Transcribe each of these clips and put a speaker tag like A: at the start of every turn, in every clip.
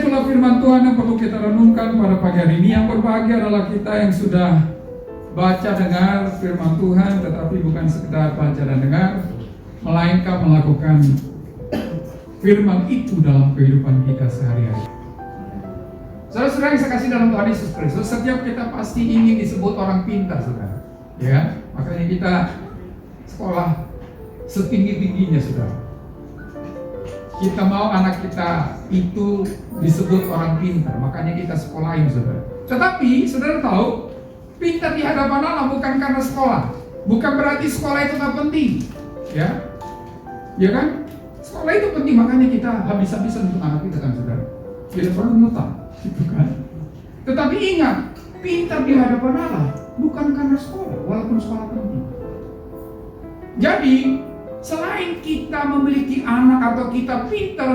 A: itulah firman Tuhan yang perlu kita renungkan pada pagi hari ini. Yang berbahagia adalah kita yang sudah baca dengar firman Tuhan, tetapi bukan sekedar baca dan dengar, melainkan melakukan firman itu dalam kehidupan kita sehari-hari. Saudara-saudara yang saya kasih dalam Tuhan Yesus Kristus, setiap kita pasti ingin disebut orang pintar, saudara. Ya, makanya kita sekolah setinggi-tingginya, saudara. Kita mau anak kita itu disebut orang pintar, makanya kita sekolahin, saudara. Tetapi saudara tahu, pintar di hadapan Allah bukan karena sekolah. Bukan berarti sekolah itu tak penting, ya kan? Sekolah itu penting, makanya kita habis-habisan untuk anak kita kan, saudara. Tidak perlu ngutang, gitu kan? Tetapi ingat, pintar di hadapan Allah bukan karena sekolah, walaupun sekolah penting. Jadi selain kita memiliki anak atau kita pintar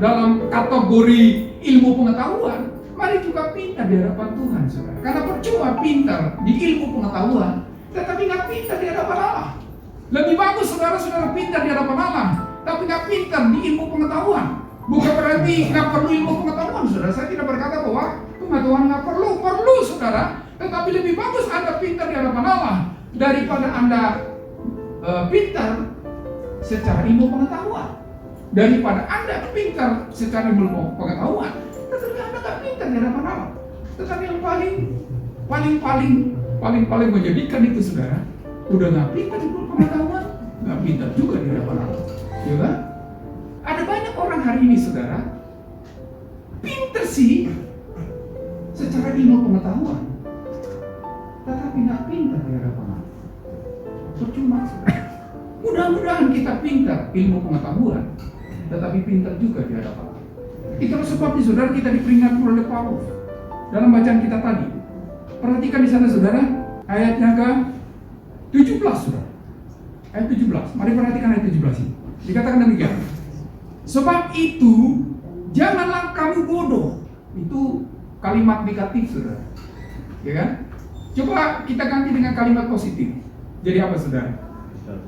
A: dalam kategori ilmu pengetahuan, mari juga pintar di hadapan Tuhan, saudara. Karena percuma pintar di ilmu pengetahuan, tetapi nggak pintar di hadapan Allah. Lebih bagus saudara-saudara pintar di hadapan Allah, tapi nggak pintar di ilmu pengetahuan. Bukan berarti nggak perlu ilmu pengetahuan, saudara. Saya tidak berkata bahwa pengetahuan nggak perlu, saudara. Tetapi lebih bagus Anda pintar di hadapan Allah daripada Anda pintar secara ilmu pengetahuan, daripada Anda pintar secara ilmu pengetahuan tetapi Anda tak pintar di hadapan Allah. Tetapi yang paling menyedihkan itu, saudara, udah nggak pintar di ilmu pengetahuan, nggak pintar juga di hadapan Allah, ya kan? Ada banyak orang hari ini, saudara, pintar sih secara ilmu pengetahuan, tetapi nggak pintar di hadapan Allah. Percuma, saudara. Mudah-mudahan kita pintar ilmu pengetahuan, tetapi pintar juga di hadapan Allah. Itulah sebabnya, saudara, kita diperingatkan oleh Paulus dalam bacaan kita tadi. Perhatikan di sana, saudara, ayatnya ke 17, saudara. Ayat 17. Mari perhatikan ayat 17 ini. Dikatakan demikian. Sebab itu janganlah kamu bodoh. Itu kalimat negatif, saudara. Ya kan? Coba kita ganti dengan kalimat positif. Jadi apa, saudara?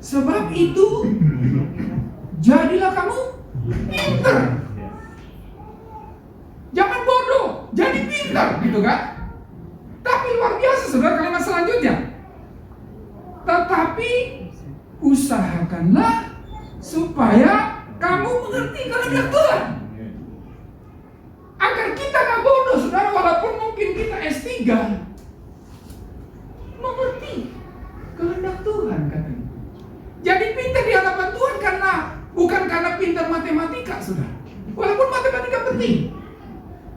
A: Sebab itu jadilah kamu pintar. Jangan bodoh, jadi pintar, gitu kan? Tapi luar biasa, saudara, kalimat selanjutnya. Tetapi usahakanlah supaya kamu mengerti kehendak Tuhan. Agar kita gak bodoh, saudara, walaupun mungkin kita S3, mengerti kehendak Tuhan, katanya. Jadi pintar di hadapan Tuhan bukan karena pintar matematika, saudara. Walaupun matematika penting.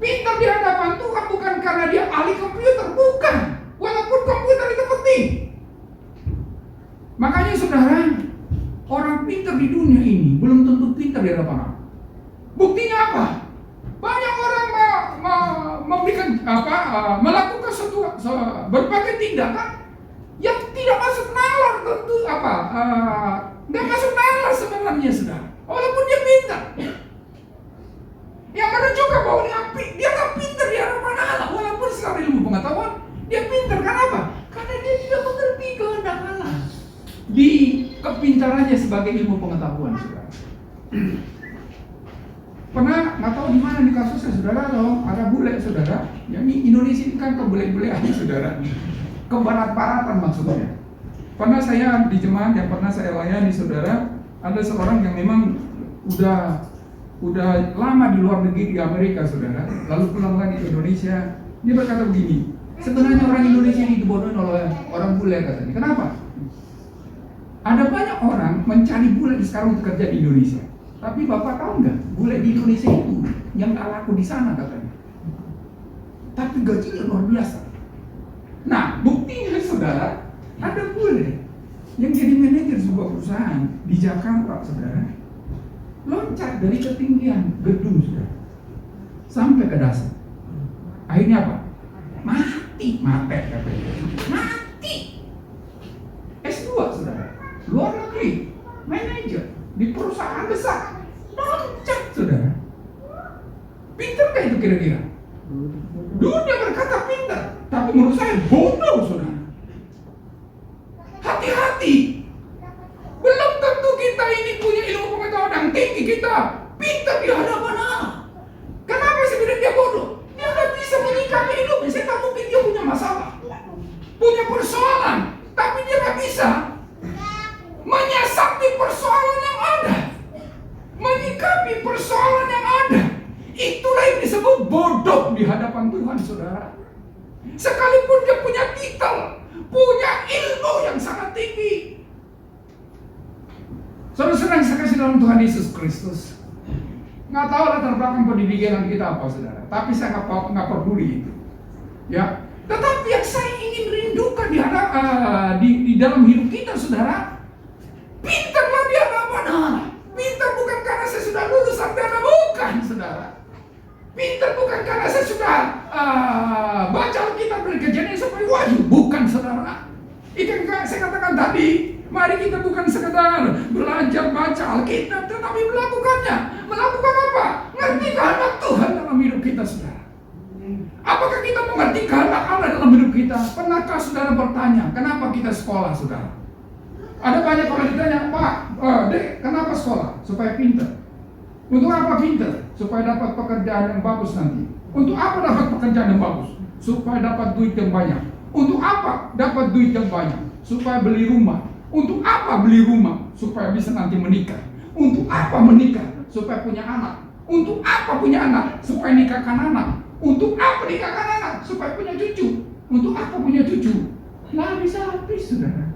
A: Pintar di hadapan Tuhan bukan karena dia ahli komputer, bukan. Walaupun komputer itu penting. Makanya, saudara, orang pintar di dunia ini belum tentu pintar di hadapan Allah. Buktinya apa? Banyak orang melakukan berbagai tindakan yang tidak masuk nalar, tentu nggak masuk nalar sebenarnya, saudara. Walaupun dia pintar, yang menunjukkan bahwa dia nggak pintar di hadapan Allah. Walaupun secara ilmu pengetahuan dia pintar, kenapa? Karena dia tidak mengerti kehendak Allah di kepintarannya sebagai ilmu pengetahuan, saudara. Pernah nggak tahu di mana di kasusnya, saudara, atau ada bule, saudara. Yang Indonesia ini kan kebule-bule aja, saudara. Kebarat-baratan maksudnya. Pernah saya di jemaat yang pernah saya layani, saudara, ada seorang yang memang udah lama di luar negeri di Amerika, saudara, lalu pulang lagi ke Indonesia. Dia berkata begini, sebenarnya orang Indonesia ini dibodohin oleh orang bule, katanya. Kenapa? Ada banyak orang mencari bule sekarang untuk kerja di Indonesia. Tapi Bapak tahu nggak, bule di Indonesia itu yang nggak laku di sana, katanya. Tapi gajinya luar biasa. Nah, buktinya, saudara, ada bule yang jadi manajer sebuah perusahaan di Jakarta, saudara, loncat dari ketinggian gedung, saudara, sampai ke dasar. Akhirnya apa? Mati, katanya. Mati. S2, saudara, luar negeri, manajer di perusahaan besar, loncat, saudara. Pintar nggak itu kira-kira? Dunia berkata pintar, tapi menurut saya bodoh, saudara. Hati-hati. Belum tentu kita ini punya ilmu pengetahuan yang tinggi, kita pintar di hadapan Allah. bodoh di hadapan Tuhan, saudara. Sekalipun dia punya titel, punya ilmu yang sangat tinggi. Saudara-saudara yang saya kasih dalam Tuhan Yesus Kristus, nggak tahu latar belakang pendidikan kita apa, saudara. Tapi saya nggak peduli itu, ya. Tetapi yang saya ingin rindukan di dalam hidup kita, saudara, pintarlah di hadapan Allah. Pintar bukan karena saya sudah lulus sarjana, bukan, saudara. Pintar bukan karena saya sudah baca Alkitab dari Kejadian sampai Wahyu, bukan, saudara. Itu yang saya katakan tadi. Mari kita bukan sekedar belajar baca Alkitab, tetapi melakukannya. Melakukan apa? Ngerti kehendak Tuhan dalam hidup kita, saudara. Apakah kita mengerti kehendak Allah dalam hidup kita? Pernahkah saudara bertanya, kenapa kita sekolah, saudara? Ada banyak orang ditanya, Pak, Dek, kenapa sekolah? Supaya pintar. Untuk apa pintar? Supaya dapat pekerjaan yang bagus nanti. Untuk apa dapat pekerjaan yang bagus? Supaya dapat duit yang banyak. Untuk apa dapat duit yang banyak? Supaya beli rumah. Untuk apa beli rumah? Supaya bisa nanti menikah. Untuk apa menikah? Supaya punya anak. Untuk apa punya anak? Supaya nikahkan anak. Untuk apa nikahkan anak? Supaya punya cucu. Untuk apa punya cucu? Nah, bisa habis, saudara.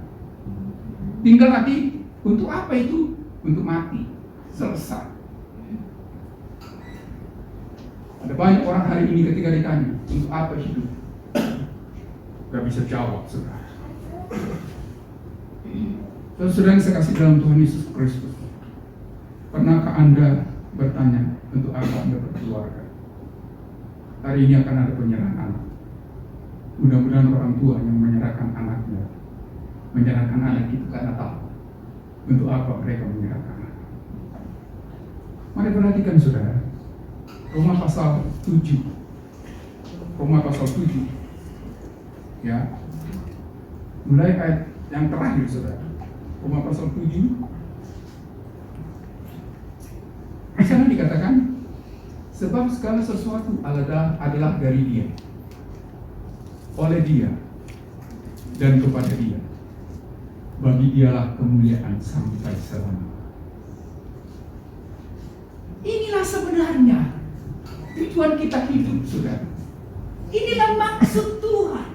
A: Tinggal nanti, untuk apa itu? Untuk mati. Selesai. Ada banyak orang hari ini ketika ditanya, untuk apa hidup? Gak bisa jawab, saudara. Saudara yang saya kasih dalam Tuhan Yesus Kristus, pernahkah Anda bertanya, untuk apa Anda berkeluarga? Hari ini akan ada penyerahan anak. Mudah-mudahan orang tua yang menyerahkan anaknya, menyerahkan anak itu karena tahu untuk apa mereka menyerahkan anak. Mari perhatikan, saudara, Roma pasal 7. Roma pasal 7. Ya. Mulai ayat yang terakhir, saudara. Roma pasal 7. Di sana dikatakan, sebab segala sesuatu adalah dari Dia, oleh Dia, dan kepada Dia. Bagi Dialah kemuliaan sampai selama. Inilah sebenarnya tujuan kita hidup, saudara. Inilah maksud Tuhan.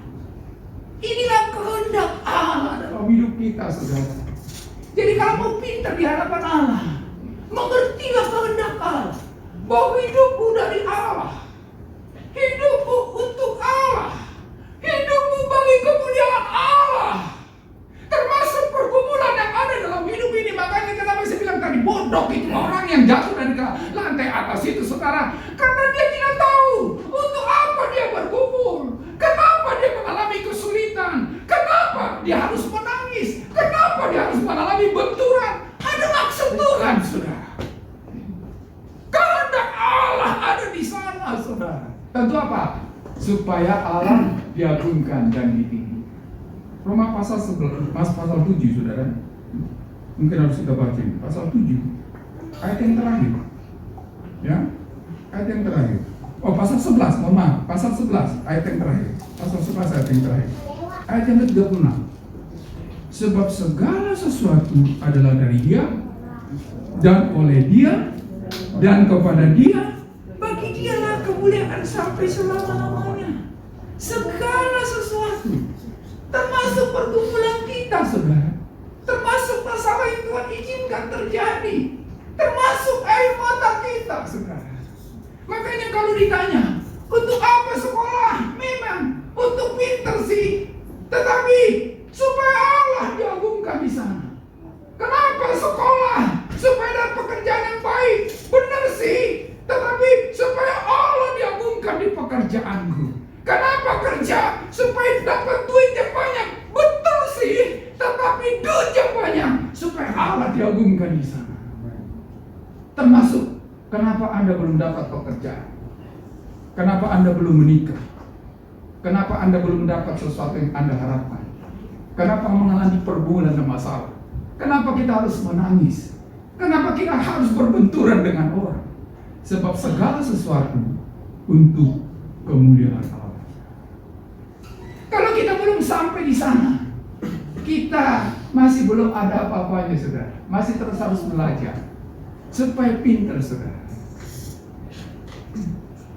A: Inilah kehendak Allah dalam hidup kita, saudara. Jadi kalau mau pintar di hadapan Allah, mengertilah kehendak Allah, bahwa hidupmu dari Allah, hidupmu untuk Allah, hidupmu bagi kemuliaan Allah, termasuk pergumulan yang ada dalam hidup ini. Makanya kenapa saya bilang tadi, bodoh itu orang yang jatuh dari lantai atas itu, saudara, karena dia tidak tahu untuk apa dia bergumul, kenapa dia mengalami kesulitan, kenapa dia harus menangis, kenapa dia harus mengalami benturan. Ada maksud Tuhan, saudara. Kehendak Allah ada di sana, saudara. Tentu apa? Supaya Allah diagungkan dan ditinggi. Roma pasal 11, pasal 7, saudara. Mungkin harus kita baca ini. Pasal 7, ayat yang terakhir. Ya, ayat yang terakhir. Oh, pasal 11, mohon maaf. Pasal 11, ayat yang terakhir. Pasal 11, ayat yang terakhir. Ayat yang ke-36. Sebab segala sesuatu adalah dari Dia, dan oleh Dia, dan kepada Dia. Bagi Dialah kemuliaan sampai selama-lamanya. Segala sesuatu, termasuk pergumulan kita, saudara, termasuk masalah yang Tuhan izinkan terjadi, termasuk air mata kita, saudara. Makanya kalau ditanya, untuk apa sekolah? Memang untuk pintar sih, tetapi supaya Allah diagungkan di sana. Kenapa sekolah? Supaya dapat pekerjaan yang baik, benar sih, tetapi supaya Allah diagungkan di pekerjaanku. Kenapa kerja? Supaya dapat duit yang banyak, betul sih, tetapi duit yang banyak supaya Allah diagungkan di sana. Termasuk kenapa Anda belum dapat pekerjaan, kenapa Anda belum menikah, kenapa Anda belum dapat sesuatu yang Anda harapkan, kenapa mengalami pergumulan dan masalah, kenapa kita harus menangis, kenapa kita harus berbenturan dengan orang. Sebab segala sesuatu untuk kemuliaan Allah. Kalau kita belum sampai di sana, kita masih belum ada apa-apanya, saudara. Masih terus harus belajar supaya pintar, saudara.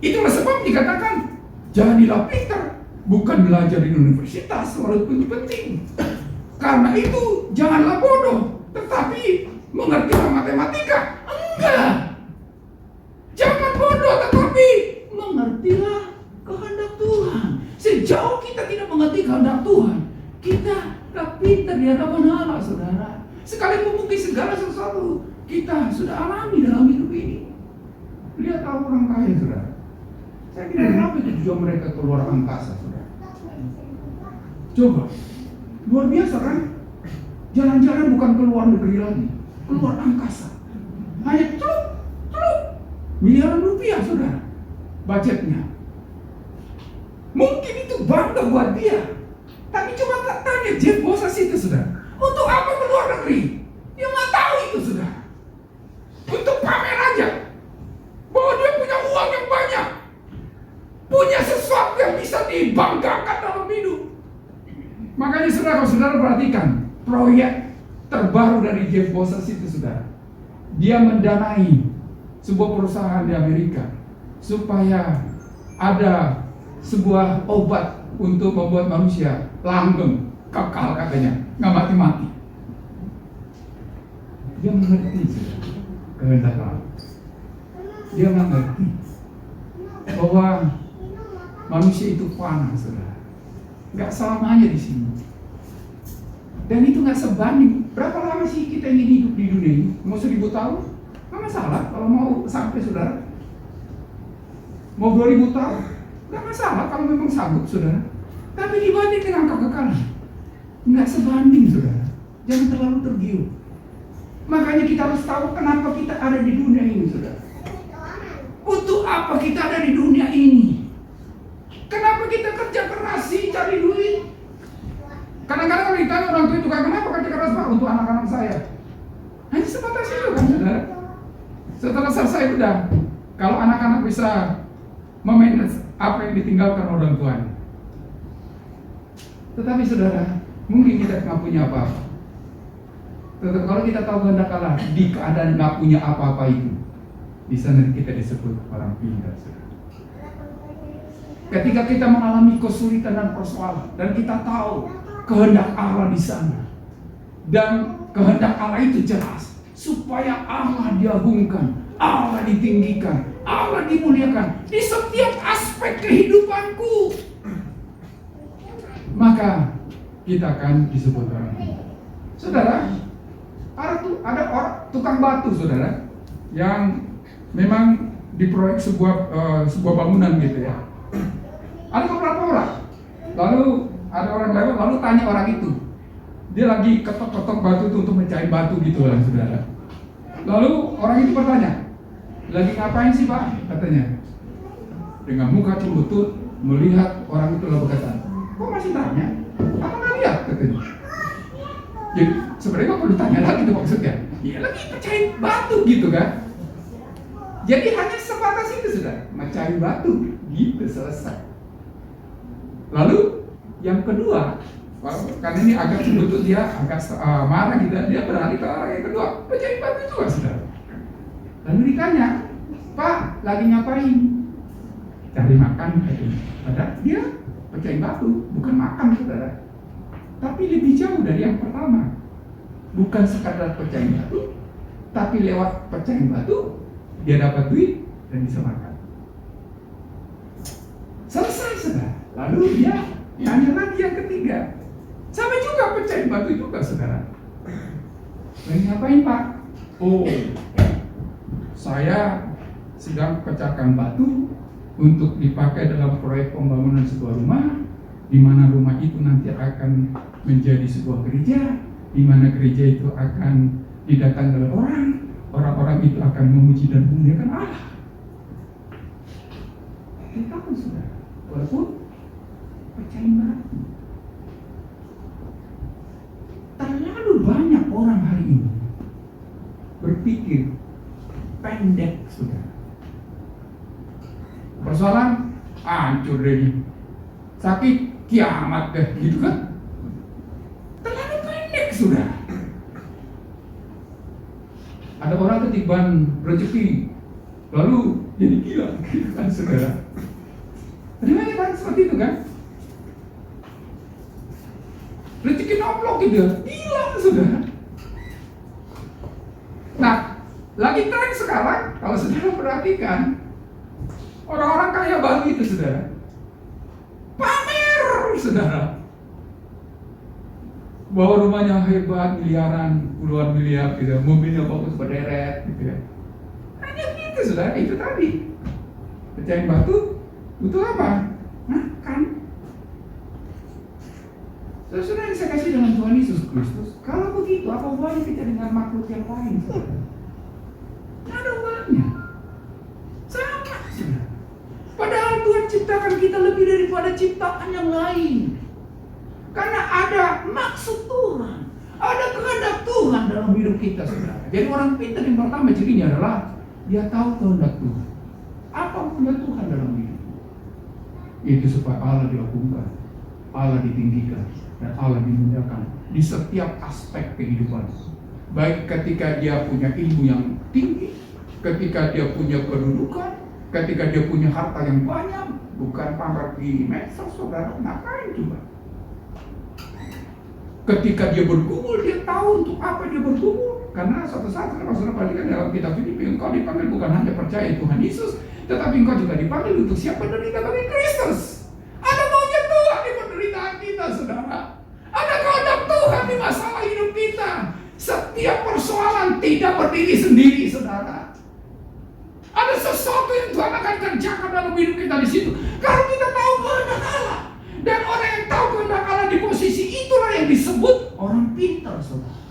A: Itulah sebab dikatakan jadilah pintar, bukan belajar di universitas walaupun itu penting. Karena itu janganlah bodoh, tetapi mengertilah matematika. Enggak. Jangan bodoh, tetapi mengertilah kehendak Tuhan. Sejauh kita tidak mengerti kehendak Tuhan, kita tak pintar di hadapan Allah, saudara. Sekalipun mungkin segala sesuatu kita sudah alami dalam hidup ini. Lihat orang kaya, saudara. Saya kira kenapa itu juga mereka keluar angkasa, saudara. Coba, luar biasa kan? Jalan-jalan bukan keluar negeri lagi, keluar angkasa. Hanya celuk miliaran rupiah, saudara, budgetnya. Mungkin itu bangga buat dia. Tapi coba tak tanya Jeff Bezos itu, saudara, untuk apa keluar negeri? Dia nggak tahu itu, saudara. Untuk pamer aja bahwa dia punya uang yang banyak, punya sesuatu yang bisa dibanggakan dalam hidup. Makanya saudara, kalau saudara perhatikan proyek terbaru dari Jeff Bezos itu, saudara, dia mendanai sebuah perusahaan di Amerika supaya ada sebuah obat untuk membuat manusia langgeng, kekal katanya, nggak mati-mati. Dia mengerti, saudara, kehendak Allah. Dia mengerti bahwa manusia itu fana, saudara, nggak selamanya di sini. Dan itu nggak sebanding. Berapa lama sih kita ingin hidup di dunia ini? Mau 1000 tahun? Nggak masalah kalau mau sampai, saudara. Mau 2000 tahun? Nggak masalah kalau memang sanggup, saudara. Tapi dibanding dengan kekekalan, nggak sebanding, saudara. Jangan terlalu tergiur. Makanya kita harus tahu kenapa kita ada di dunia ini, saudara. Untuk apa kita ada di dunia ini? Kenapa kita kerja keras sih cari duit? Kadang-kadang kalau ditanya orang tua itu, kenapa kerja keras Pak? Untuk anak-anak saya. Hanya sebatas itu kan, saudara. Setelah selesai udah, kalau anak-anak bisa memanage apa yang ditinggalkan orang tuanya. Tetapi saudara, mungkin kita nggak punya apa-apa. Tetapi kalau kita tahu kehendak Allah di keadaan nggak punya apa-apa itu, di sana kita disebut orang pintar, saudara. Ketika kita mengalami kesulitan dan persoalan, dan kita tahu kehendak Allah di sana, dan kehendak Allah itu jelas, supaya Allah diagungkan, Allah ditinggikan, Allah dimuliakan di setiap aspek kehidupanku, maka kita akan disebut orang pintar. Saudara, ada orang tukang batu, saudara, yang memang diproyek sebuah bangunan gitu ya. Ada beberapa orang, lalu ada orang lewat, lalu tanya orang itu, dia lagi ketok-ketok batu itu untuk mecahin batu gitu lah, saudara. Lalu orang itu bertanya, lagi ngapain sih Pak? Katanya. Dengan muka cembetut melihat orang itu, lalu berkata, kok masih tanya? Apa nggak lihat? Katanya. Jadi sebenarnya kok perlu tanya lagi tuh maksudnya? Iya, lagi pecahin batu gitu kan? Jadi hanya sebatas itu, sudah mecahin batu, gitu, selesai. Lalu yang kedua, karena ini agak cembetut, dia agak marah gitu, dia beralih ke orang yang kedua, pecahin batu juga, sudah. Lalu ditanya, Pak, lagi ngapain? Cari makan, katanya. Padahal dia pecahin batu, bukan makan, saudara. Tapi lebih jauh dari yang pertama. Bukan sekadar pecahin batu, tapi lewat pecahin batu dia dapat duit dan bisa makan. Selesai, saudara. Lalu dia tanya lagi yang ketiga, sama juga pecahin batu juga, saudara. Lagi ngapain Pak? Oh, saya sedang pecahkan batu untuk dipakai dalam proyek pembangunan sebuah rumah, di mana rumah itu nanti akan menjadi sebuah gereja, di mana gereja itu akan didatangi oleh orang-orang itu akan memuji dan memuliakan Allah. Kita pun sudah, walaupun pecahin batu. Terlalu banyak orang hari ini berpikir pendek, sudah. Persoalan hancur deh, sakit kiamat deh, gitu kan? Terlalu pendek, sudah. Ada orang ketiban rezeki, lalu jadi gila gitu kan saudara. Ada banyak kan seperti itu kan. Rezeki nomplok gitu, hilang saudara. Nah, lagi tren sekarang, kalau saudara perhatikan, orang-orang kaya baru itu saudara, pamer saudara, bahwa rumahnya hebat, miliaran, puluhan miliar gitu, mobilnya bagus berderet gitu ya. Hanya gitu saudara, itu tadi. Pecahin batu, butuh apa? Makan. Saudara saya kasih dengan Tuhan Yesus Kristus. Kalau begitu, apa hubungannya kita dengan makhluk yang lain? Tidak ada hubungannya. Sama saudara. Padahal Tuhan ciptakan kita lebih daripada ciptaan yang lain. Karena ada maksud Tuhan, ada kehendak Tuhan dalam hidup kita saudara. Jadi orang pintar yang pertama cirinya adalah dia tahu kehendak Tuhan. Apa kehendak Tuhan dalam hidup? Itu supaya Allah diagungkan, Allah ditinggikan, dan Allah dimuliakan di setiap aspek kehidupan. Baik ketika dia punya ilmu yang tinggi, ketika dia punya kedudukan, ketika dia punya harta yang banyak, bukan pamer di medsos saudara, ngapain coba? Ketika dia bergumul, dia tahu untuk apa dia bergumul. Karena suatu saat, kalau saudara perhatikan dalam kitab Filipi, engkau dipanggil bukan hanya percaya Tuhan Yesus, tetapi engkau juga dipanggil untuk siap menderita bagi Kristus. Ada maunya Tuhan di penderitaan kita, saudara. Ada kehendak Tuhan di masalah hidup kita. Setiap persoalan tidak berdiri sendiri, saudara. Ada sesuatu yang Tuhan akan kerjakan dalam hidup kita di situ. Kalau kita tahu kehendak Allah, dan orang yang tahu kehendak Allah di posisi itulah yang disebut orang pintar, saudara.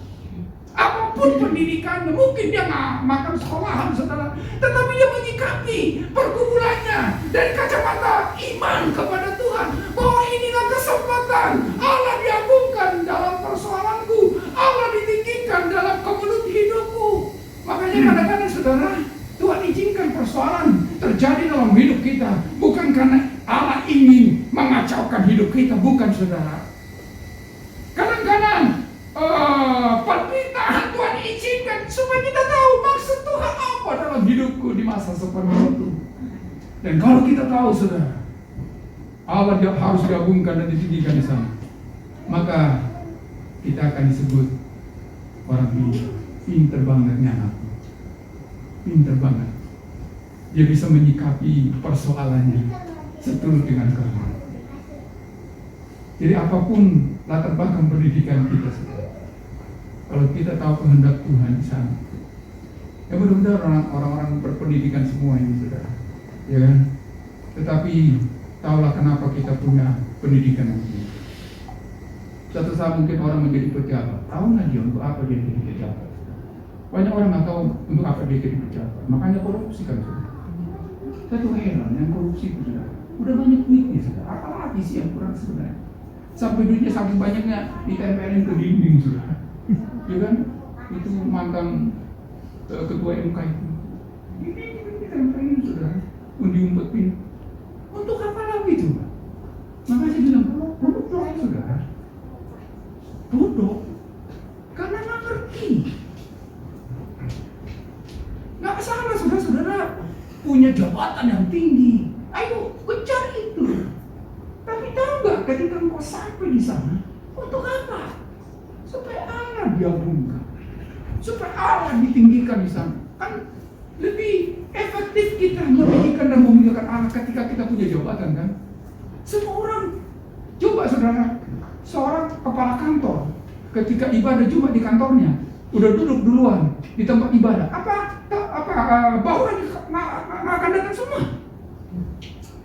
A: Apapun pendidikannya, mungkin dia nggak makan sekolahan, saudara, tetapi dia menyikapi pergumulannya dari kacamata iman kepada Tuhan, bahwa inilah kesempatan Allah diagungkan dalam persoalanku, Allah ditinggikan dalam kemelut hidupku. Makanya kadang-kadang saudara, Tuhan izinkan persoalan terjadi dalam hidup kita, bukan karena Allah ingin mengacaukan hidup kita, bukan saudara. Kadang-kadang penderitaan Tuhan izinkan supaya kita tahu maksud Tuhan apa dalam hidupku di masa seperti itu. Dan kalau kita tahu saudara, Allah harus digabungkan dan ditinggikan di sana, maka kita akan disebut orang pintar bangetnya anakku. Pintar banget. Dia bisa menyikapi persoalannya seturut dengan kehendak. Jadi apapun latar belakang pendidikan kita, kalau kita tahu kehendak Tuhan di sana, ya mudah-mudahan orang-orang berpendidikan semua ini saudara, ya kan? Tetapi tahulah kenapa kita punya pendidikan ini. Suatu saat mungkin orang menjadi pejabat, tahu nggak dia untuk apa dia jadi pejabat? Banyak orang nggak tahu untuk apa dia jadi pejabat, makanya korupsi kan saudara. Saya tuh heran yang korupsi itu saudara, udah banyak duitnya saudara, apalagi sih yang kurang sebenarnya? Sampai duitnya saking banyaknya ditempelin ke dinding saudara. Ya kan? Itu mantan ketua MK itu. Ini ditempelin saudara, diumpetin. Untuk apa lagi coba? Makanya saya bilang, bodoh saudara. Bodoh. Karena nggak ngerti. Nggak salah saudara-saudara punya jabatan yang tinggi. Ayo kejar itu. Tapi tahu nggak ketika engkau sampai di sana, untuk apa? Supaya Allah diagungkan, supaya Allah ditinggikan di sana. Kan lebih efektif kita meninggikan dan memuliakan Allah ketika kita punya jabatan kan. Semua orang, coba saudara, seorang kepala kantor ketika ibadah Jumat di kantornya, udah duduk duluan di tempat ibadah. Bawahan akan datang semua.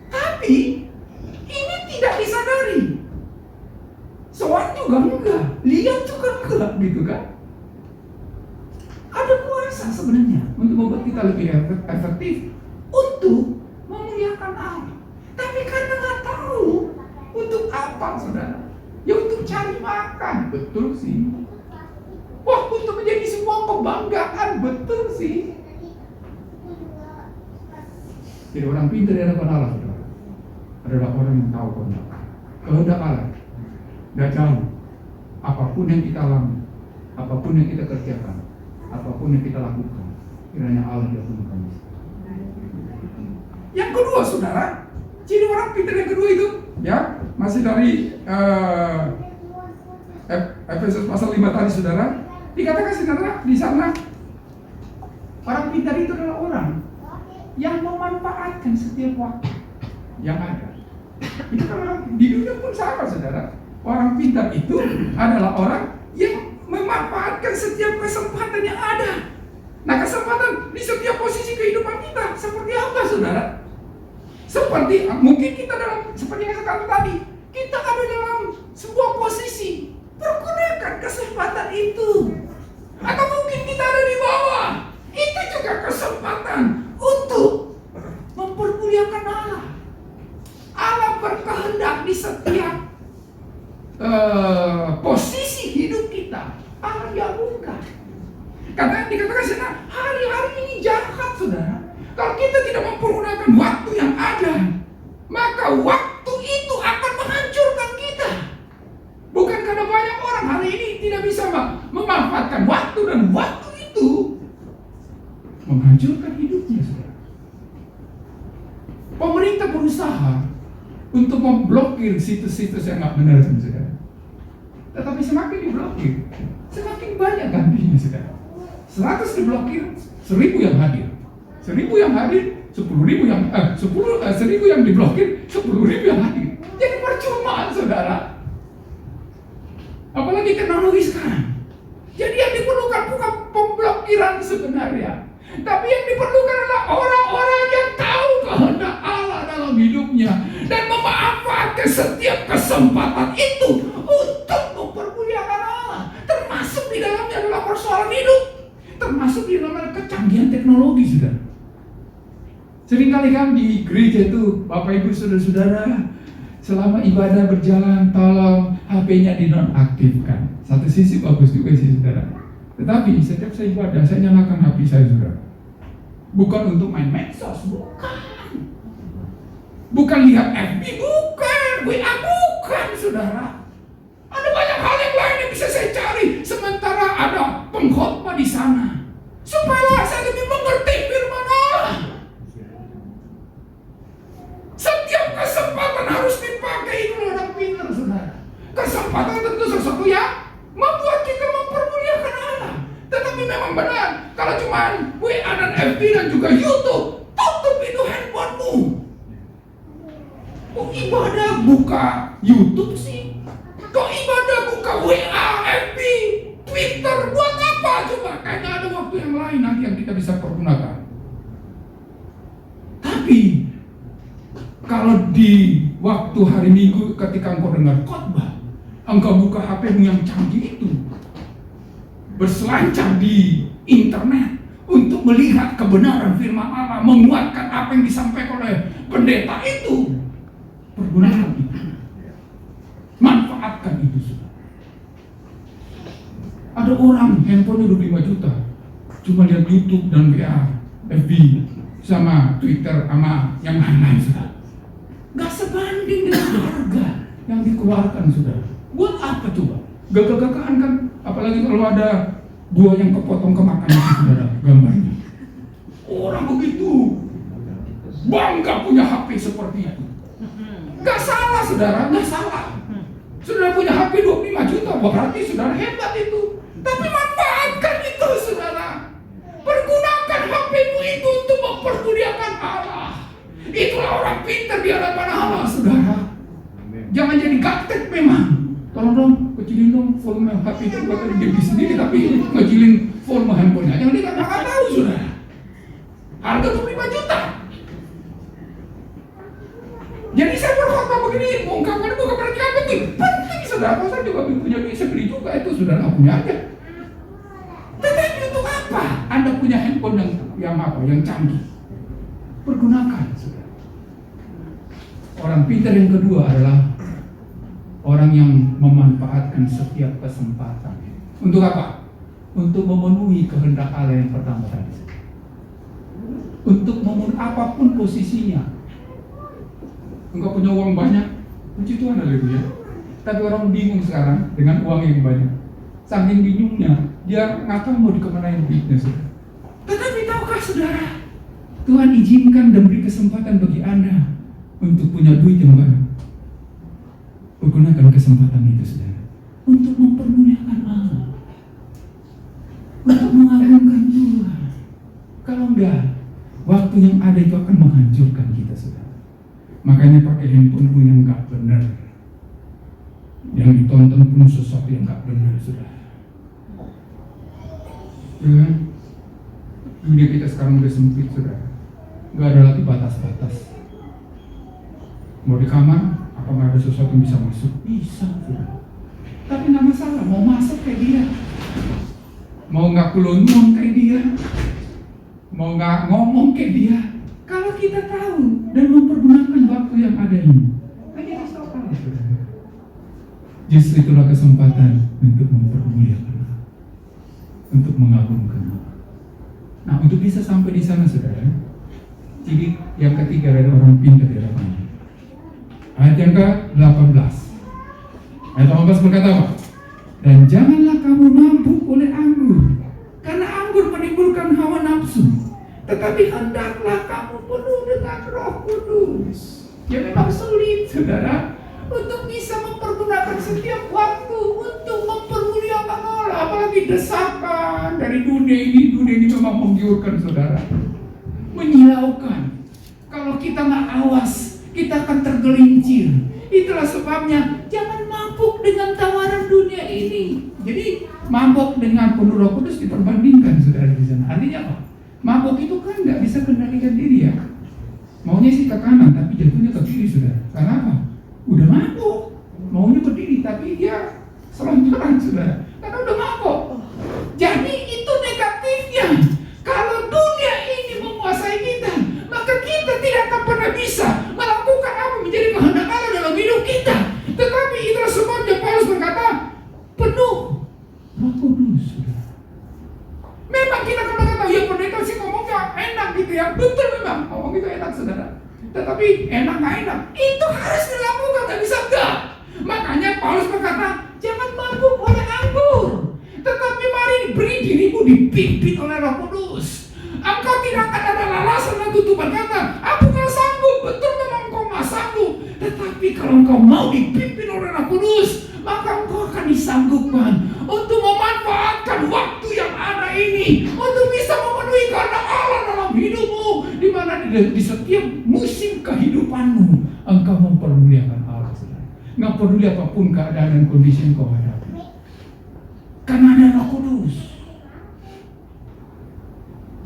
A: Tapi ini tidak disadari. Soal juga enggak, lihat juga enggak, gitu kan? Ada kuasa sebenarnya untuk membuat kita lebih efektif untuk memuliakan Allah. Tapi karena nggak tahu untuk apa, saudara? Ya untuk cari makan, betul sih. Wah, untuk menjadi sebuah kebanggaan, betul sih. Jadi orang pintar di hadapan Allah, saudara, adalah orang yang tahu kehendak Allah. Gak jauh. Apapun yang kita alami, apapun yang kita kerjakan, apapun yang kita lakukan, kiranya Allah diagungkan. Yang kedua, saudara, ciri orang pintar yang kedua itu, ya, masih dari Efesus pasal 5 tadi, saudara, dikatakan saudara di sana, orang pintar itu adalah orang yang memanfaatkan setiap waktu yang ada. Itu kan di dunia pun sama, saudara. Orang pintar itu adalah orang yang memanfaatkan setiap kesempatan yang ada. Nah, kesempatan di setiap posisi kehidupan kita seperti apa, saudara? Seperti mungkin kita seperti yang saya katakan tadi, kita ada dalam sebuah posisi, pergunakan kesempatan itu. Atau mungkin kita ada di bawah, itu juga kesempatan untuk mempermuliakan Allah. Allah berkehendak di setiap posisi hidup kita. Allah gabungkan. Karena dikatakan sana, hari-hari ini jahat, saudara. Kalau kita tidak mempergunakan waktu yang ada, maka waktu itu akan menghancurkan kita. Bukan karena banyak orang hari ini tidak bisa memanfaatkan waktu, dan waktu itu menghancurkan hidupnya, saudara. Pemerintah berusaha untuk memblokir situs-situs yang nggak benar, saudara. Tetapi semakin diblokir, semakin banyak gantinya, saudara. 100 diblokir, 1000 yang hadir. 1000 yang hadir, 10.000 yang 1000 yang diblokir, 10.000 yang hadir. Jadi percuma, saudara. Apalagi teknologi sekarang. Jadi yang diperlukan bukan pemblokiran sebenarnya, tapi yang diperlukan adalah orang-orang yang tahu kehendak Allah dalam hidupnya dan memanfaatkan setiap kesempatan itu untuk mempermuliakan Allah. Termasuk di dalamnya adalah persoalan hidup, termasuk di dalamnya kecanggihan teknologi, saudara. Seringkali kan di gereja itu, Bapak Ibu Saudara-saudara, selama ibadah berjalan, tolong HP-nya dinonaktifkan. Satu sisi bagus juga sih, saudara. Tetapi setiap saya ibadah, saya nyalakan HP saya, saudara. Bukan untuk main medsos, bukan. Bukan lihat FB, bukan. WA, bukan, saudara. Ada banyak hal yang lain yang bisa saya cari, sementara ada pengkhotbah di sana, supaya saya lebih mengerti firman Allah. Setiap kesempatan harus dipakai oleh orang pintar, saudara. Kesempatan tentu sesuatu yang membuat kita mempermuliakan Allah. Tetapi memang benar, kalau cuma WA dan FB dan juga YouTube, tutup itu handphonemu. Kok ibadah buka YouTube sih? Kok ibadah buka WA, FB, Twitter, buat apa coba? Kayaknya ada waktu yang lain nanti yang kita bisa pergunakan. Tapi kalau di waktu hari Minggu ketika engkau dengar khotbah, engkau buka HP-mu yang canggih itu, berselancar di internet untuk melihat kebenaran firman Allah, menguatkan apa yang disampaikan oleh pendeta itu, pergunakan itu, manfaatkan itu. Ada orang handphone 25 juta, cuma lihat YouTube dan WA, FB, sama Twitter, sama yang lain-lain, saudara. Gak sebanding dengan harga yang dikeluarkan, saudara. Buat apa coba? Gagah-gagahan kan, apalagi kalau ada buah yang kepotong kemakan itu, saudara, gambarnya. Orang begitu bangga punya HP seperti itu. Gak salah, saudara, gak salah. Saudara punya HP 25 juta, berarti saudara hebat itu. Tapi manfaatkan itu, saudara. Pergunakan HP-mu itu untuk mempermuliakan Allah. Itulah orang pintar di hadapan Allah, saudara. Jangan jadi gaptek memang. Tolong dong, kecilin dong volume HP itu buat diri sendiri, tapi ngecilin volume handphonenya. Yang dia nggak tahu, saudara. Harga 25 juta. Jadi saya berkhotbah begini, mengungkapkan bukan berarti apa itu penting, saudara. Saya juga punya duit, saya beli juga itu, saudara, punya aja. Tetapi untuk apa? Anda punya handphone yang apa? Yang canggih. Pergunakan, saudara. Orang pintar yang kedua adalah orang yang memanfaatkan setiap kesempatan. Untuk apa? Untuk memenuhi kehendak Allah yang pertama tadi. Untuk memenuhi apapun posisinya. Engkau punya uang banyak, puji Tuhan, haleluya. Tapi orang bingung sekarang dengan uang yang banyak. Saking bingungnya, dia nggak tahu mau dikemanain duitnya, saudara. Tetapi tahukah, saudara, Tuhan izinkan dan beri kesempatan bagi Anda untuk punya duit yang banyak. Gunakan kesempatan itu, saudara, untuk mempermuliakan Allah, untuk mengagungkan Tuhan. Kalau enggak, waktu yang ada itu akan menghancurkan kita, saudara. Makanya pakai handphone pun yang enggak benar, yang ditonton pun sesuatu yang enggak benar, saudara. Ya, dunia kita sekarang udah sempit, saudara. Enggak ada lagi batas-batas. Mau di kamar, apa nggak ada sesuatu yang bisa masuk? Bisa, saudara. Tapi nggak masalah, mau masuk kayak dia, mau nggak kulonong kayak dia, mau nggak ngomong kayak dia. Kalau kita tahu dan mempergunakan waktu yang ada ini, hanya bisa apa, saudara? Justru itulah kesempatan untuk mempermuliakan Allah, untuk mengagungkan Allah. Nah, untuk bisa sampai di sana, saudara, jadi yang ketiga dari orang pintar di hadapan. Ayat yang ke-18. Ayat 18 berkata apa? Dan janganlah kamu mabuk oleh anggur, karena anggur menimbulkan hawa nafsu, tetapi hendaklah kamu penuh dengan Roh Kudus. Ya memang sulit, saudara, untuk bisa mempergunakan setiap waktu untuk mempermuliakan Allah. Apalagi desakan dari dunia ini memang menggiurkan, saudara, menyilaukan. Kalau kita nggak awas, kita akan tergelincir. Itulah sebabnya jangan mabuk dengan tawaran dunia ini. Jadi mabuk dengan penuh Roh Kudus diperbandingkan, saudara, di sana. Artinya apa? Mabuk itu kan nggak bisa kendalikan diri, ya. Maunya sih ke kanan, tapi jatuhnya ke kiri, saudara. Karena apa? Udah mabuk, maunya berdiri, tapi dia selonjoran, saudara. Karena udah mabuk. Jadi itu negatifnya. Kalau dunia ini menguasai kita, maka kita tidak akan pernah bisa melakukan apa menjadi kehendak Allah dalam hidup kita. Tetapi itulah sebabnya Paulus berkata, penuh Roh Kudus, saudara. Memang kita akan berkata, ya pendeta sih ngomongnya enak gitu ya. Betul, memang ngomong itu enak, saudara. Tetapi enak nggak enak, itu harus dilakukan, nggak bisa enggak. Makanya Paulus berkata, jangan mabuk oleh anggur, tetapi mari beri dirimu dipimpin oleh Roh Kudus. Engkau tidak akan ada alasan lagi untuk berkata, aku nggak sanggup. Betul, memang engkau nggak sanggup. Tetapi kalau engkau mau dipimpin oleh Roh Kudus, maka engkau akan disanggupkan untuk memanfaatkan waktu yang ada ini, untuk bisa memenuhi kehendak Allah dalam hidupmu, di mana di setiap musim kehidupanmu engkau mempermuliakan Allah, saudara. Nggak peduli apapun keadaan dan kondisi yang kau hadapi, karena ada Roh Kudus.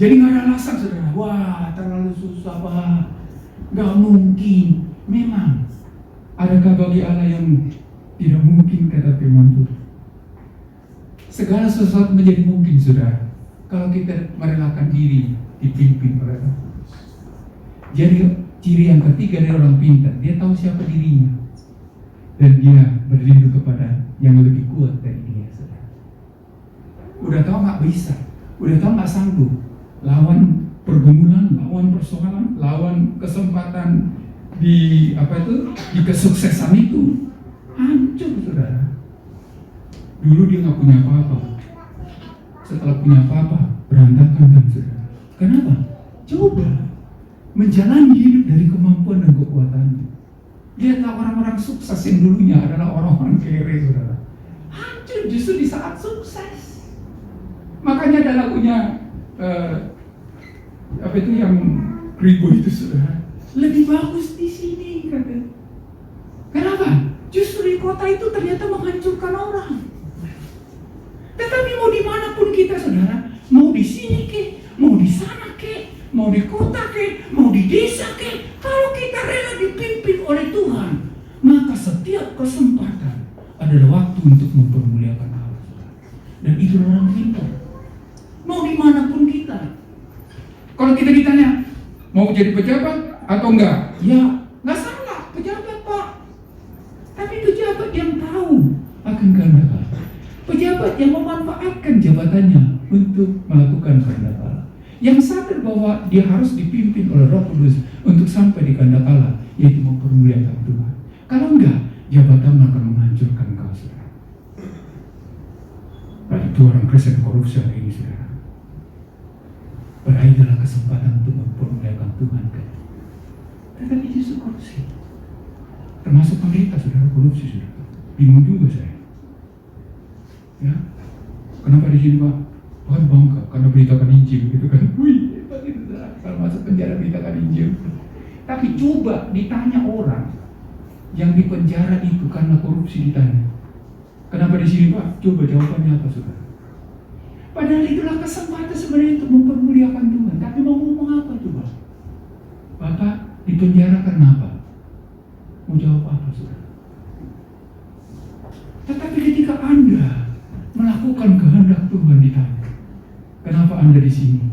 A: Jadi nggak ada alasan, saudara. Wah, terlalu susah, Pak. Nggak mungkin. Memang, adakah bagi Allah yang tidak mungkin, kata firman Tuhan? Segala sesuatu menjadi mungkin, saudara, kalau kita merelakan diri dipimpin oleh Roh Kudus. Jadi ciri yang ketiga dari orang pintar, dia tahu siapa dirinya, dan dia berlindung kepada yang lebih kuat dari dia, saudara. Udah tahu nggak bisa, udah tahu nggak sanggup, lawan pergumulan, lawan persoalan, lawan kesempatan di di kesuksesan itu, hancur, saudara. Dulu dia nggak punya apa-apa, setelah punya apa-apa berantakan, kan, saudara. Kenapa? Coba menjalani hidup dari kemampuan dan kekuatannya. Lihatlah orang-orang sukses yang dulunya adalah orang-orang kere, saudara. Hancur justru di saat sukses. Makanya ada lagunya yang Kribo itu, saudara. Lebih bagus di sini, kata. Kenapa? Justru di kota itu ternyata menghancurkan orang. Tetapi mau dimanapun kita, saudara, mau di sini ke, mau di sana ke, mau di kota ke, mau di desa ke, kalau kita rela dipimpin oleh Tuhan, maka setiap kesempatan adalah waktu untuk mempermuliakan Allah, saudara. Dan itu orang pintar. Mau dimanapun kita. Kalau kita ditanya, mau jadi pejabat atau enggak? Ya, enggak salah, pejabat, Pak. Tapi pejabat yang tahu akan kehendak Allah. Pejabat yang memanfaatkan jabatannya untuk melakukan kehendak Allah. Yang sadar bahwa dia harus dipimpin oleh Roh Kudus untuk sampai di kehendak Allah, yaitu mempermuliakan Tuhan. Kalau enggak, jabatan akan menghancurkan kau, saudara. Nah, itu orang Kristen korupsi hari ini, saudara.
B: Beraih adalah kesempatan untuk mempermuliakan Tuhan kan. Tetapi justru korupsi, termasuk pendeta saudara, korupsi saudara. Bingung juga saya. Ya, kenapa di sini Pak? Tuhan bangga karena beritakan Injil gitu kan. Wih, hebat itu saudara. Kalau masuk penjara beritakan Injil. Tapi coba ditanya orang yang di penjara itu karena korupsi, ditanya, kenapa di sini Pak? Coba jawabannya apa saudara? Padahal itulah kesempatan sebenarnya untuk mempermuliakan Tuhan. Tapi mau ngomong apa coba? Bapak di penjara karena apa? Mau jawab apa saudara? Tetapi ketika Anda melakukan kehendak Tuhan, ditanya, kenapa Anda di sini?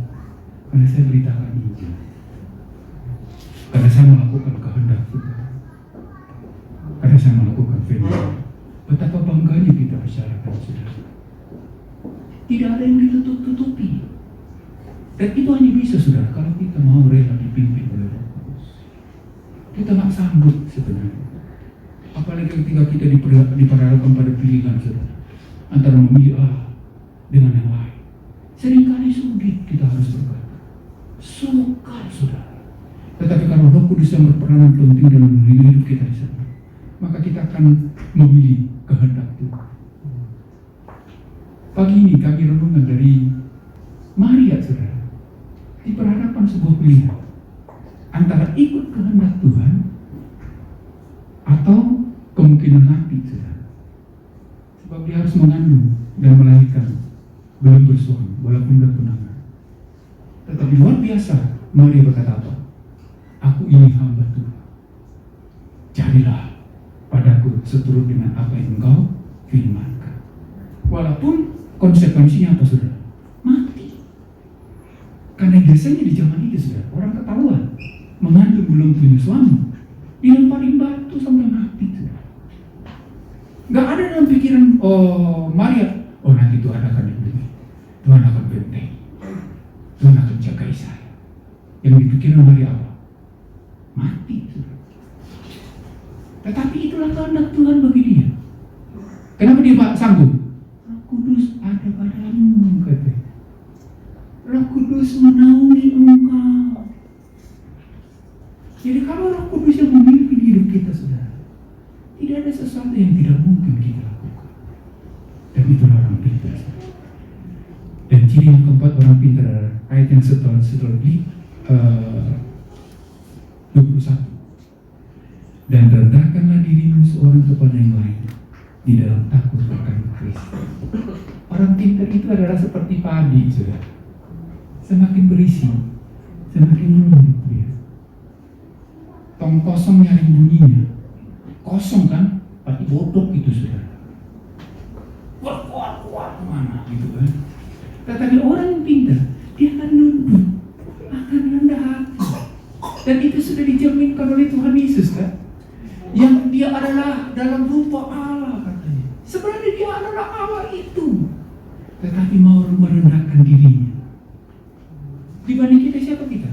B: Karena saya beritakan Injil. Karena saya melakukan kehendak Tuhan. Karena saya melakukan firman. Betapa bangganya kita bicarakan saudara. Tidak ada yang ditutup-tutupi. Dan itu hanya bisa saudara kalau kita mau rela dipimpin oleh Roh Kudus. Kita nggak sanggup sebenarnya. Apalagi ketika kita diperhadapkan pada pilihan saudara, antara memilih A dengan yang lain. Seringkali sulit kita harus berkata, sukar saudara. Tetapi kalau Roh Kudus yang berperan penting dalam hidup kita di sana, maka kita akan memilih kehendak Tuhan. Pagi ini kami renungan dari Maria saudara, diperhadapkan sebuah pilihan antara ikut kehendak Tuhan atau kemungkinan mati saudara. Sebab dia harus mengandung dan melahirkan belum bersuami walaupun sudah tunangan. Tetapi luar biasa, Maria berkata apa? Aku ini hamba Tuhan, jadilah padaku seturut dengan apa yang Engkau firmankan. Walaupun konsekuensinya apa saudara? Mati. Karena biasanya di zaman itu saudara, orang ketahuan mengandung belum punya suami, dilemparin batu sampai mati saudara. Gak ada dalam pikiran Maria, nanti Tuhan akan diberi, Tuhan akan benteng, Tuhan akan jaga saya. Yang dipikirkan Maria apa? Mati saudara. Tetapi itulah kehendak Tuhan bagi dia. Kenapa dia sanggup? Roh Kudus ada padamu, kata. Roh Kudus menaungi engkau. Jadi kalau Roh Kudus yang memimpin hidup kita saudara, tidak ada sesuatu yang tidak mungkin kita lakukan. Dan itulah orang pintar. Dan ciri yang keempat orang pintar adalah ayat yang setelah di 21. Dan rendahkanlah dirimu seorang kepada yang lain di dalam takut akan Kristus. Orang pintar itu adalah seperti padi saudara. Semakin berisi, semakin rumit dia. Tong kosong nyaring bunyinya. Kosong kan? Padi bodoh itu saudara. Kuat mana gitu kan? Tetapi orang yang pintar, dia akan nunduk, akan rendah hati. Dan itu sudah dijaminkan oleh Tuhan Yesus kan? Yang dia adalah dalam rupa Allah katanya. Sebenarnya dia adalah Allah itu. Tetapi mau merendahkan dirinya. Dibanding kita, siapa kita?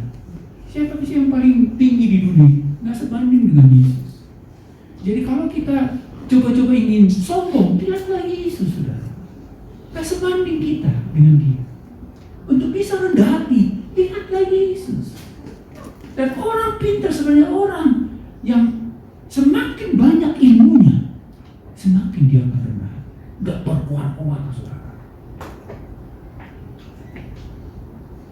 B: Siapa sih yang paling tinggi di dunia? Nggak sebanding dengan Yesus. Jadi kalau kita coba-coba ingin sombong, lihatlah Yesus saudara. Nggak sebanding kita dengan dia. Untuk bisa rendah hati, lihatlah Yesus. Dan orang pintar sebenarnya orang yang semakin banyak ilmunya, semakin dia akan rendah. Gak berkuat-kuat saudara.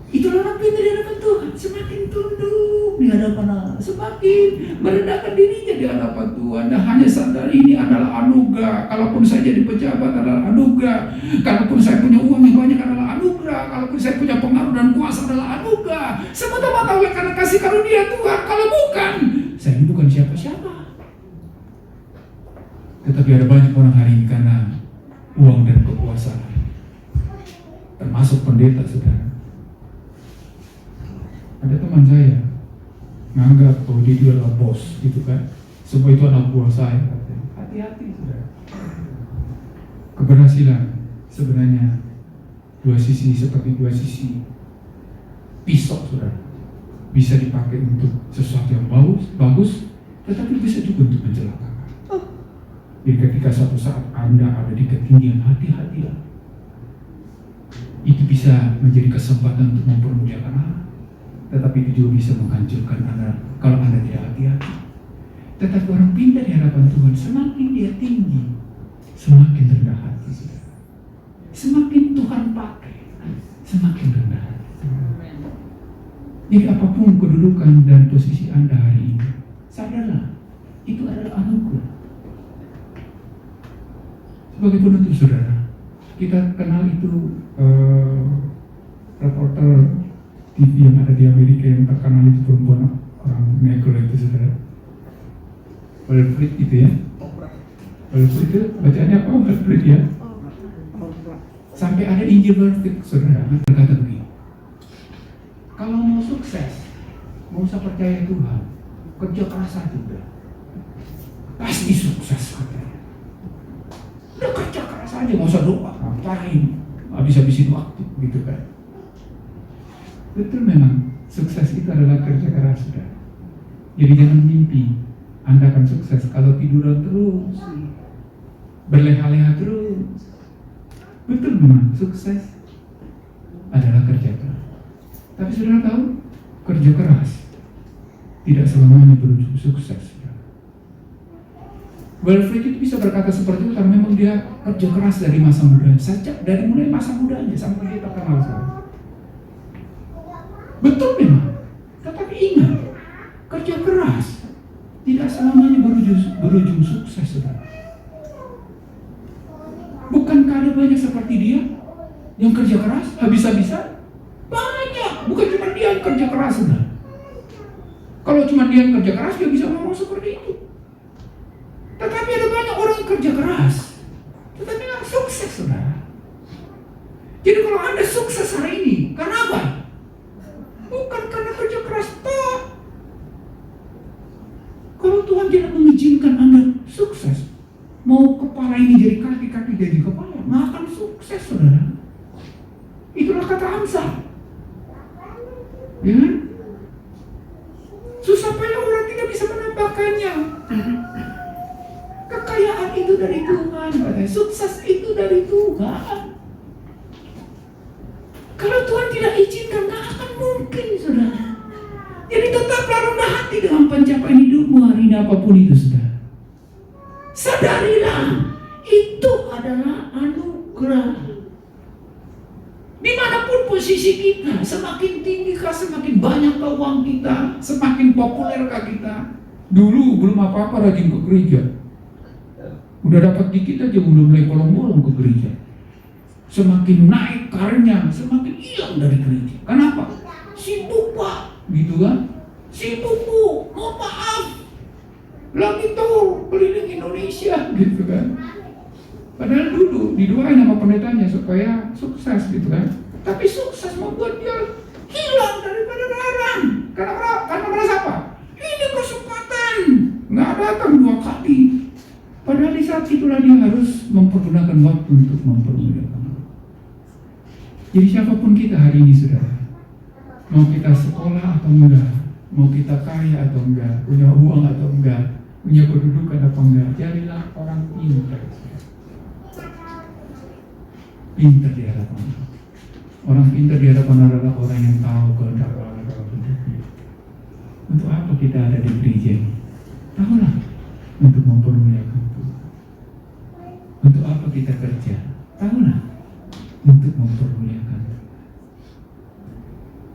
B: Itulah orang pintar di hadapan Tuhan. Semakin tunduk di hadapan Allah, semakin merendahkan dirinya di hadapan Tuhan. Dan hanya sadar ini adalah anugerah. Kalaupun saya jadi pejabat adalah anugerah. Kalaupun saya punya uang yang banyak adalah anugerah. Kalaupun saya punya pengaruh dan kuasa adalah anugerah. Semata-mata oleh karena kasih karunia Tuhan. Kalau bukan, saya ini bukan siapa-siapa. Tetapi ada banyak orang hari ini karena uang dan kekuasaan, termasuk pendeta saudara. Ada teman saya menganggap bahwa dia adalah bos gitu kan, semua itu anak buah saya. Hati-hati saudara. Keberhasilan sebenarnya seperti dua sisi pisau saudara. Bisa dipakai untuk sesuatu yang bagus, tetapi bisa juga untuk mencelakakan. Jadi ketika suatu saat Anda ada di ketinggian, hati-hatilah. Itu bisa bisa menjadi kesempatan untuk mempermuliakan Allah, tetapi itu juga bisa menghancurkan Anda kalau Anda tidak hati-hati. Tetapi orang pintar di hadapan Tuhan, semakin dia tinggi, semakin rendah hati. Semakin Tuhan pakai, semakin rendah hati. Jadi apapun kedudukan dan posisi Anda hari ini, sadarlah, itu adalah anugerah. Sebagai penutup saudara, kita kenal itu reporter TV yang ada di Amerika yang terkenal itu perempuan orang negro itu saudara. Wilfred itu ya. Wilfred itu bacaannya apa? Wilfred ya. Sampai ada Injil Wilfred saudara berkata begini. Kalau mau sukses, mau usah percaya Tuhan, kerja keras aja udah. Pasti sukses katanya. Udah kerja keras aja, nggak usah doa, ngapain, habis-habisin waktu gitu kan. Betul memang, sukses itu adalah kerja keras sudah. Jadi jangan mimpi Anda akan sukses kalau tiduran terus, berleha-leha terus. Betul memang, sukses adalah kerja keras. Tapi saudara tahu, kerja keras tidak selamanya berujung sukses. Wilfred itu bisa berkata seperti itu karena memang dia kerja keras dari masa mudanya, sejak dari mulai masa mudanya sampai dia terkenal sekarang. Betul memang, tetapi ingat, kerja keras tidak selamanya berujung sukses, saudara. Bukankah ada banyak seperti dia yang kerja keras habis-habisan? Banyak, bukan cuma dia yang kerja keras, saudara. Kalau cuma dia yang kerja keras, dia bisa ngomong seperti itu. Tetapi ada banyak orang yang kerja keras, tetapi nggak sukses, saudara. Jadi kalau Anda sukses hari ini, karena apa? Bukan karena kerja keras, toh. Kalau Tuhan tidak mengizinkan Anda sukses, mau kepala ini jadi kaki, kaki jadi kepala, nggak akan sukses, saudara. Itulah kata Amsal. Ya kan? Susah payah orang tidak bisa menambahkannya. Kekayaan itu dari Tuhan, katanya. Sukses itu dari Tuhan. Kalau Tuhan tidak izinkan, nggak akan mungkin, saudara. Jadi tetaplah rendah hati dengan pencapaian hidupmu hari ini apapun itu, saudara. Sadarilah, itu adalah anugerah. Dimanapun posisi kita, semakin tinggi semakin banyak uang kita, semakin populerkah kita. Dulu belum apa-apa rajin ke gereja, udah dapat dikit aja udah mulai bolong-bolong ke gereja. Semakin naik karirnya, semakin hilang dari gereja. Kenapa? Sibuk pak, gitu kan? Sibuk bu, mau maaf, lagi tuh keliling Indonesia, gitu kan? Padahal dulu didoain sama pendetanya supaya sukses, gitu kan? Tapi sukses membuat dia hilang daripada larang. Karena merasa apa? Ini kesempatan, nggak datang 2 kali. Padahal di saat itulah dia harus mempergunakan waktu untuk mempermuliakan Allah. Jadi siapapun kita hari ini, saudara, mau kita sekolah atau enggak, mau kita kaya atau enggak, punya uang atau enggak, punya kedudukan atau enggak, jadilah orang pintar. Pintar di hadapan Allah. Orang pintar di hadapan Allah adalah orang yang tahu kehendak Allah dalam hidupnya. Untuk apa kita ada di gereja ini? Tahulah, untuk mempermuliakan Tuhan. Untuk apa kita kerja? Tahulah, untuk mempermuliakan Tuhan.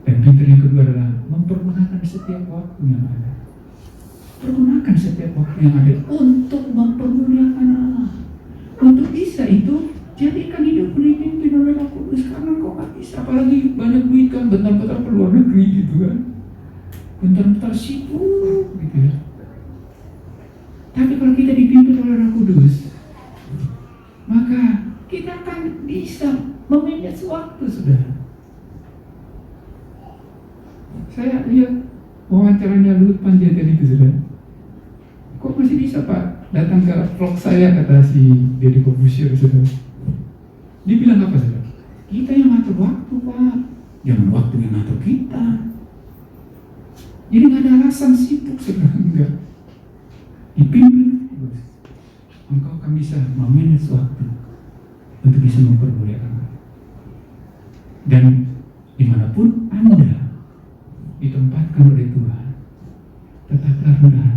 B: Dan pintar yang kedua adalah mempergunakan setiap waktu yang ada. Pergunakan setiap waktu yang ada untuk mempermuliakan Allah. Untuk bisa itu, jadikan hidup dipimpin oleh Roh Kudus. Karena kau gak bisa, apalagi banyak duit kan, bentar-bentar ke luar negeri gitu kan, bentar-bentar sibuk gitu ya. Tapi kalau kita dipimpin oleh Roh Kudus, maka kita akan bisa memanage waktu, sudah. Saya lihat wawancaranya Luhut Panjaitan itu, sudah. Kok masih bisa Pak datang ke vlog saya, kata si Deddy Corbuzier, sudah. Dia bilang apa, saudara? Kita yang ngatur waktu, Pak. Jangan waktu yang ngatur kita. Jadi nggak ada alasan sibuk, saudara. Enggak. Dipimpin, engkau akan bisa memanage waktu untuk bisa mempermuliakan Allah. Dan dimanapun Anda ditempatkan oleh Tuhan, tetaplah rendah